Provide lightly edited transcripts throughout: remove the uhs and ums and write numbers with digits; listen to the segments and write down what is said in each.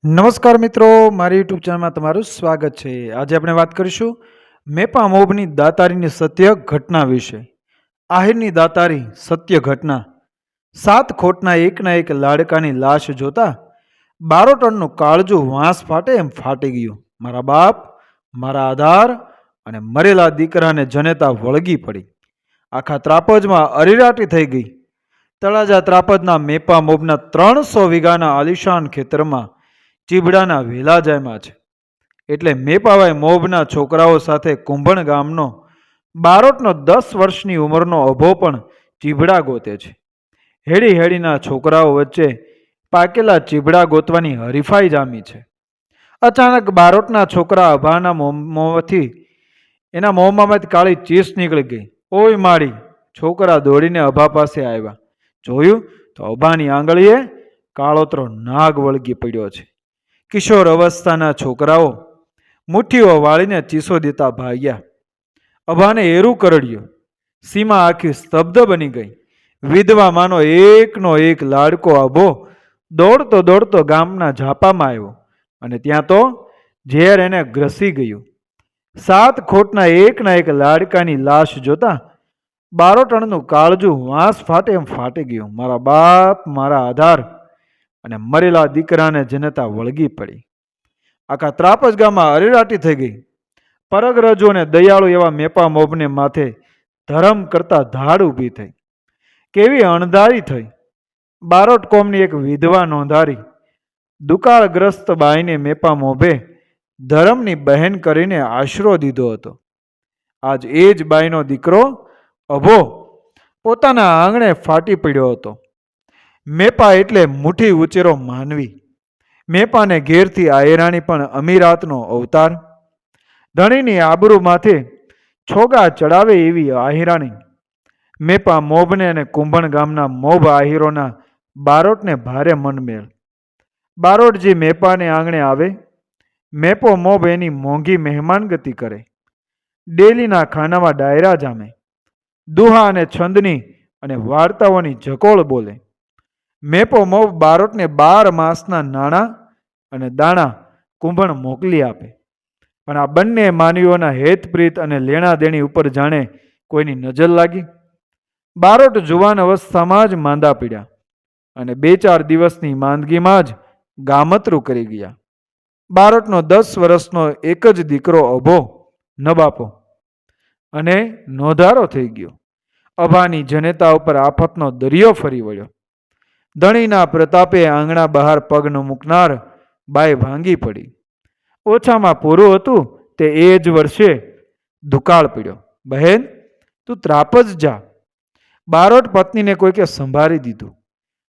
નમસ્કાર મિત્રો, મારી યુટ્યુબ ચેનલમાં તમારું સ્વાગત છે. આજે આપણે વાત કરીશું મેપા મોબની દાતારીની સત્ય ઘટના વિશે. આહિરની દાતારી સત્ય ઘટના. 7 ખોટના એકના એક લાડકાની લાશ જોતા બારોટણનું કાળજું વાંસ ફાટે એમ ફાટી ગયું. મારા બાપ, મારા આધાર અને મરેલા દીકરાને જનેતા વળગી પડી. આખા ત્રાપજમાં અરેરાટી થઈ ગઈ. તળાજા ત્રાપજના મેપા મોબના 300 વીઘાના આલિશાન ખેતરમાં ચીબડાના વેલા જાયમાં છે. એટલે મેપાભાઈ મોબના છોકરાઓ સાથે કુંભણ ગામનો બારોટનો 10 વર્ષની ઉંમરનો અભો પણ ચીબડા ગોતે છે. હેડી હેડીના છોકરાઓ વચ્ચે પાકેલા ચીબડા ગોતવાની હરીફાઈ જામી છે. અચાનક બારોટના છોકરા અભાના મોંમાંથી એના મોંમાંથી કાળી ચીસ નીકળી ગઈ. ઓય માળી! છોકરા દોડીને અભા પાસે આવ્યા. જોયું તો અભાની આંગળીએ કાળોતરો નાગ વળગી પડ્યો છે. કિશોર અવસ્થાના છોકરાઓ મુઠ્ઠીઓ વાળીને ચીસો દેતા ભાગ્યા. અભાને એરું કરડ્યું. સીમા આખી સ્તબ્ધ બની ગઈ. વિધવા માનો એકનો એક લાડકો અભો દોડતો દોડતો ગામના ઝાપામાં આવ્યો અને ત્યાં તો ઝેર એને ગ્રસી ગયું. 7 ખોટના એકના એક લાડકાની લાશ જોતા બારોટણનું કાળજું વાંસ ફાટે એમ ફાટી ગયું. મારા બાપ, મારા આધાર અને મરેલા દીકરાને જનતા વળગી પડી. આખા ત્રાપજ ગામમાં અરેરાટી થઈ ગઈ. પરગરજો અને દયાળુ એવા મેપા મોબને માથે ધરમ કરતા ધાડ ઊભી થઈ. કેવી અણધારી થઈ! બારોટ કોમની એક વિધવા નોંધારી દુકાળગ્રસ્ત બાઈને મેપા મોભે ધરમની બહેન કરીને આશરો દીધો હતો. આજ એ જ બાઈનો દીકરો અભો પોતાના આંગણે ફાટી પડ્યો હતો. મેપા એટલે મુઠ્ઠી ઉચેરો માનવી. મેપાને ઘેરથી આયરાણી પણ અમીરાતનો અવતાર. ધણીની આબરૂમાંથી છોગા ચડાવે એવી આહિરાણી. મેપા મોભને અને કુંભણ ગામના મોભ આહિરોના બારોટને ભારે મનમેળ. બારોટજી મેપાને આંગણે આવે, મેપો મોભ એની મોંઘી મહેમાનગતિ કરે. ડેલીના ખાનામાં ડાયરા જામે. દુહા અને છંદની અને વાર્તાઓની જકોળ બોલે. મેપો મોબ બારોટને 12 માસના નાણાં અને દાણા કુંભણ મોકલી આપે. પણ આ બંને માનવીઓના હેતપ્રીત અને લેણા દેણી ઉપર જાણે કોઈની નજર લાગી. બારોટ જુવાન અવસ્થામાં જ માંદા પડ્યા અને 2-4 દિવસની માંદગીમાં જ ગામતરું કરી ગયા. બારોટનો 10 વર્ષનો એક જ દીકરો અભો નબાપો અને નોંધારો થઈ ગયો. અભાની જનેતા ઉપર આફતનો દરિયો ફરી વળ્યો. ધણીના પ્રતાપે આંગણા બહાર પગ ન મૂકનાર બાઈ ભાંગી પડી. ઓછામાં પૂરું હતું તે એ જ વર્ષે દુકાળ પડ્યો. બહેન, તું ત્રાપજ જા. બારોટ પત્નીને કોઈકે સંભાળી દીધું.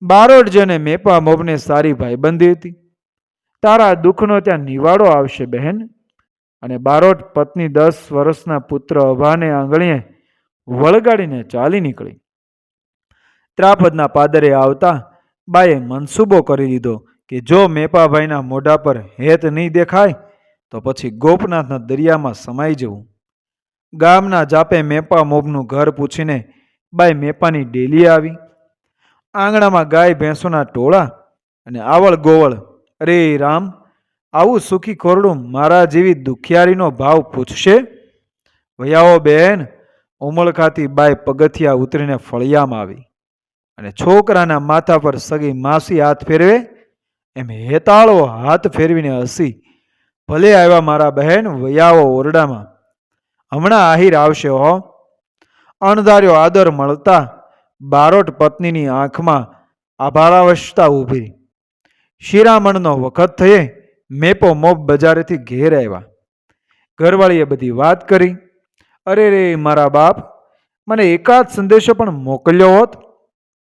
બારોટ જેને મેપા મોબને સારી ભાઈબંધી હતી. તારા દુઃખનો ત્યાં નિવાડો આવશે બહેન. અને બારોટ પત્ની 10 વર્ષના પુત્ર અભાને આંગળીએ વળગાડીને ચાલી નીકળી. ત્રાપજના પાદરે આવતા બાએ મનસૂબો કરી લીધો કે જો મેપાભાઈના મોઢા પર હેત નહીં દેખાય તો પછી ગોપનાથના દરિયામાં સમાઈ જવું. ગામના જાપે મેપા મોબનું ઘર પૂછીને બાઈ મેપાની ડેલીએ આવી. આંગણામાં ગાય ભેંસોના ટોળા અને આવળ ગોવળ. અરે રામ! આવું સુખી ખોરડું મારા જેવી દુખિયારીનો ભાવ પૂછશે? વયાઓ બહેન! ઉમળખાતી બાઈ પગથિયા ઉતરીને ફળિયામાં આવી અને છોકરાના માથા પર સગી માસી હાથ ફેરવે એમ હેતાળો હાથ ફેરવીને હસી. ભલે આવ્યા મારા બહેન, વયાવો ઓરડામાં. હમણાં આહિર આવશે હો. અણધાર્યો આદર મળતા બારોટ પત્નીની આંખમાં આભારાવસ્થા ઊભી. શિરામણનો વખત થયે મેપો મોબ બજારેથી ઘેર આવ્યા. ઘરવાળીએ બધી વાત કરી. અરે રે મારા બાપ, મને એકાદ સંદેશો પણ મોકલ્યો હોત.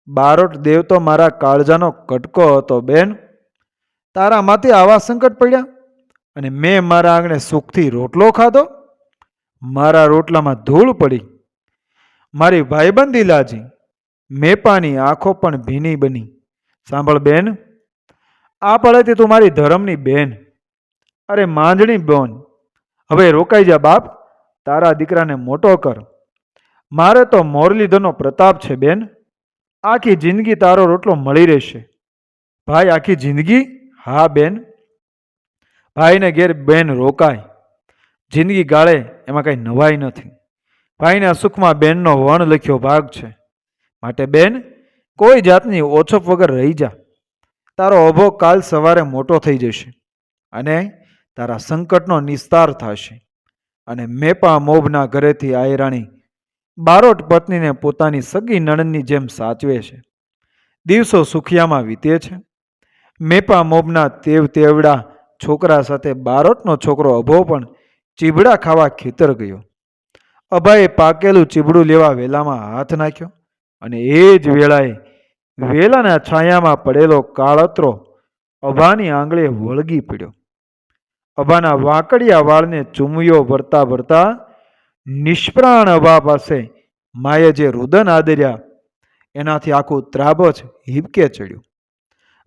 બારોટ દેવ તો મારા કાળજાનો કટકો હતો બેન. તારા માથે આવા સંકટ પડ્યા અને મેં મારા આંગણે સુખથી રોટલો ખાધો. મારા રોટલામાં ધૂળ પડી. મારી ભાઈબંધી લાજી. મેપાની આંખો પણ ભીની બની. સાંભળ બેન, આ પડેથી તું મારી ધરમની બેન. અરે માંજણી બોન, હવે રોકાઈ જા બાપ. તારા દીકરાને મોટો કર. મારે તો મોરલીધરનો પ્રતાપ છે બેન. આખી જિંદગી તારો રોટલો મળી રહેશે. ભાઈ, આખી જિંદગી? હા બેન. ભાઈને ઘેર બેન રોકાય, જિંદગી ગાળે એમાં કંઈ નવાઈ નથી. ભાઈના સુખમાં બેનનો વણ લખ્યો ભાગ છે. માટે બેન, કોઈ જાતની ઓછપ વગર રહી જા. તારો અભો કાલ સવારે મોટો થઈ જશે અને તારા સંકટનો નિસ્તાર થશે. અને મેપા મોભના ઘરેથી આયરાણી બારોટ પત્નીને પોતાની સગી નણંદની જેમ સાચવે છે. દિવસો સુખિયામાં વીતે છે. મેપા મોભના તેવડા છોકરા સાથે બારોટનો છોકરો અભો પણ ચીબડા ખાવા ખેતર ગયો. અભાએ પાકેલું ચીબડું લેવા વેલામાં હાથ નાખ્યો અને એ જ વેળાએ વેલાના છાયામાં પડેલો કાળતરો અભાની આંગળે વળગી પડ્યો. અભાના વાંકડિયા વાળને ચૂમયો ભરતા ભરતા નિષ્પ્રાણ અભા પાસે માએ જે રુદન આદર્યા એનાથી આખું ત્રાબજ હિબકે ચડ્યું.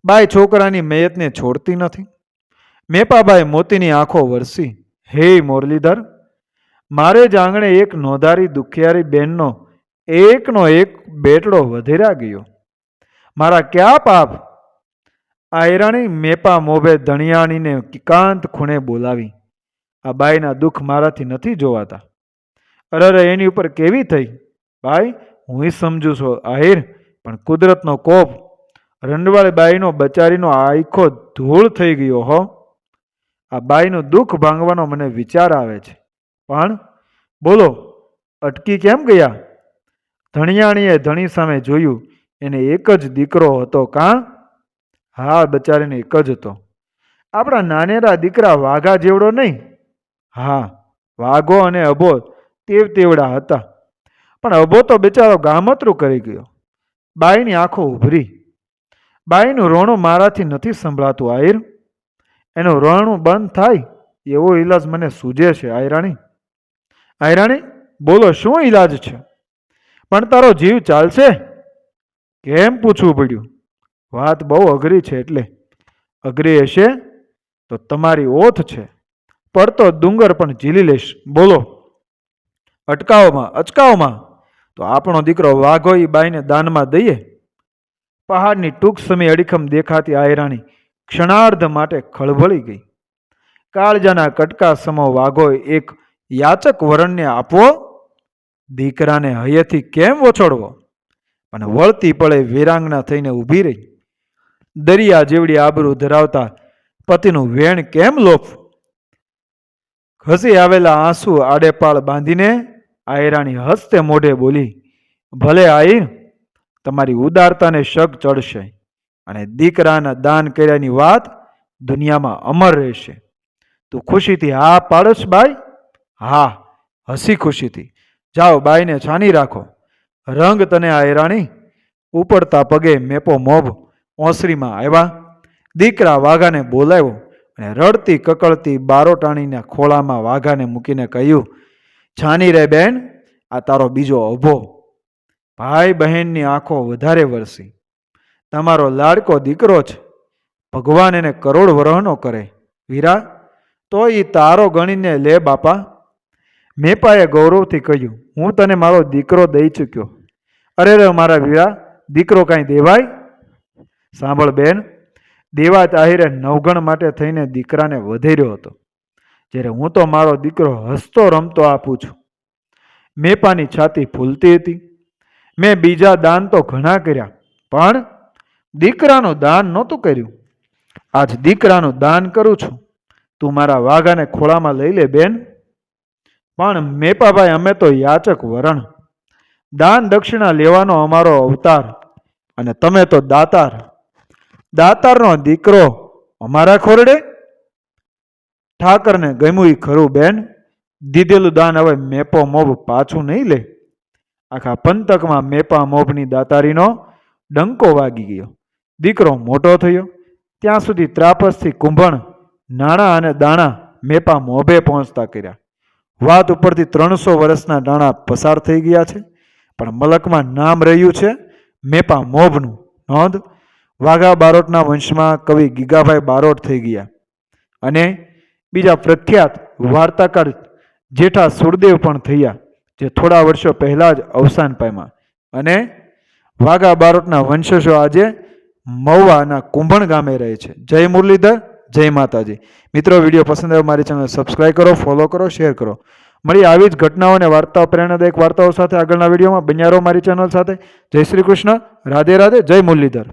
બાઈ છોકરાની મયતને છોડતી નથી. મેપાબાઈ મોતીની આંખો વરસી. હે મોરલીધર, મારે જ આંગણે એક નોંધારી દુખિયારી બેનનો એકનો એક બેટડો વધેરા ગયો. મારા ક્યાં પાપ? આયરાણી મેપા મોભે ધણિયાણીને એકાંત ખૂણે બોલાવી. આ બાઈના દુઃખ મારાથી નથી જોવાતા. અરે એની ઉપર કેવી થઈ? બાઈ, હું સમજુ છું આહિર, પણ કુદરતનો કોપ. રંડવાળી બાઈનો બચારીનો આખો ધૂળ થઈ ગયો હો. આ બાઈનું દુઃખ ભાંગવાનો મને વિચાર આવે છે. પણ બોલો, અટકી કેમ ગયા? ધણિયાણીએ ધણી સામે જોયું. એને એક જ દીકરો હતો કાં? હા, બચારીને એક જ હતો. આપણા નાનેરા દીકરા વાઘા જેવડો નહીં? હા, વાઘો અને અભો તેવડા હતા. પણ અભો તો બિચારો ગામતરું કરી ગયો. બાઈની આંખો ઉભરી. બાઈનું રોણું મારાથી નથી સંભળાતું આહિર. એનું રોણું બંધ થાય એવો ઈલાજ મને સૂજે છે આયરાણી. આયરાણી, બોલો શું ઈલાજ છે? પણ તારો જીવ ચાલશે? કેમ પૂછવું પડ્યું? વાત બહુ અઘરી છે. એટલે અઘરી હશે તો તમારી ઓથ છે. પડતો ડુંગર પણ ઝીલી લઈશ. બોલો. અચકાવમાં તો આપણો દીકરો વાઘો એ બાઈને દાનમાં દઈએ. પહાડની ટૂંક સમય અડીખમ દેખાતી આયરાણી ક્ષણાર્ધ માટે ખળભળી ગઈ. કાળજાના કટકા સમો વાઘો એક યાચક વરણને આપવો? દીકરાને હૈયેથી કેમ વછોડવો? પણ વળતી પડે વીરાંગના થઈને ઊભી રહી. દરિયા જેવડી આબરૂ ધરાવતા પતિનું વેણ કેમ લોપવું? ઘસી આવેલા આંસુ આડેપાળ બાંધીને આયરાણી હસતે મોઢે બોલી, ભલે આઈર, તમારી ઉદારતાને શક ચડશે અને દીકરાના દાન કર્યાની વાત દુનિયામાં અમર રહેશે. તું ખુશીથી હા પાડશ બાઈ? હા, હસી ખુશીથી. જાઓ, બાઈને છાની રાખો. રંગ તને આયરાણી. ઉપડતા પગે મેપો મોભ ઓસરીમાં આવ્યા. દીકરા વાઘાને બોલાવ્યો અને રડતી કકળતી બારોટાણીના ખોળામાં વાઘાને મૂકીને કહ્યું, છાની રે બેન, આ તારો બીજો અભો. ભાઈ બહેનની આંખો વધારે વરસી. તમારો લાડકો દીકરો છે. ભગવાન એને કરોડ વરહનો કરે. વીરા, તો એ તારો ગણીને લે બાપા. મેપાએ ગૌરવથી કહ્યું, હું તને મારો દીકરો દઈ ચૂક્યો. અરે રે મારા વીરા, દીકરો કાંઈ દેવાય? સાંભળ બેન, દેવા આહિરે નવગણ માટે થઈને દીકરાને વધેર્યો હતો, જ્યારે હું તો મારો દીકરો હસતો રમતો આપું છું. મેપાની છાતી ફૂલતી હતી. મેં બીજા દાન તો ઘણા કર્યા, પણ દીકરાનું દાન નહોતું કર્યું. આજ દીકરાનું દાન કરું છું. તું મારા વાઘાને ખોળામાં લઈ લે બેન. પણ મેપાભાઈ, અમે તો યાચક વરણ. દાન દક્ષિણા લેવાનો અમારો અવતાર, અને તમે તો દાતાર. દાતારનો દીકરો અમારા ખોરડે? ઠાકરને ગમ્યું એ ખરું બેન. દીધેલું દાન હવે મેપો મોભ પાછું નહીં લે. આખા પંથકમાં મેપા મોભની દાતારીનો ડંકો વાગી ગયો. દીકરો મોટો થયો ત્યાં સુધી ત્રાપસથી કુંભણ નાણાં અને દાણા મેપા મોભે પહોંચતા કર્યા. વાત ઉપરથી 300 વર્ષના નાણાં પસાર થઈ ગયા છે, પણ મલકમાં નામ રહ્યું છે મેપા મોભનું. નોંધ, વાઘા બારોટના વંશમાં કવિ ગીગાભાઈ બારોટ થઈ ગયા અને બીજા પ્રખ્યાત વાર્તાકાર જેઠા સુરદેવ પણ થયા, જે થોડા વર્ષો પહેલાં જ અવસાન પામ્યા. અને વાઘા બારોટના વંશજો આજે મહુવાના કુંભણ ગામે રહે છે. જય મુરલીધર, જય માતાજી. મિત્રો, વિડીયો પસંદ આવ્યો મારી ચેનલ સબસ્ક્રાઈબ કરો, ફોલો કરો, શેર કરો. મળી આવી જ ઘટનાઓ અને વાર્તાઓ, પ્રેરણાદાયક વાર્તાઓ સાથે આગળના વિડીયોમાં. બન્યા રહો મારી ચેનલ સાથે. જય શ્રી કૃષ્ણ. રાધે રાધે. જય મુરલીધર.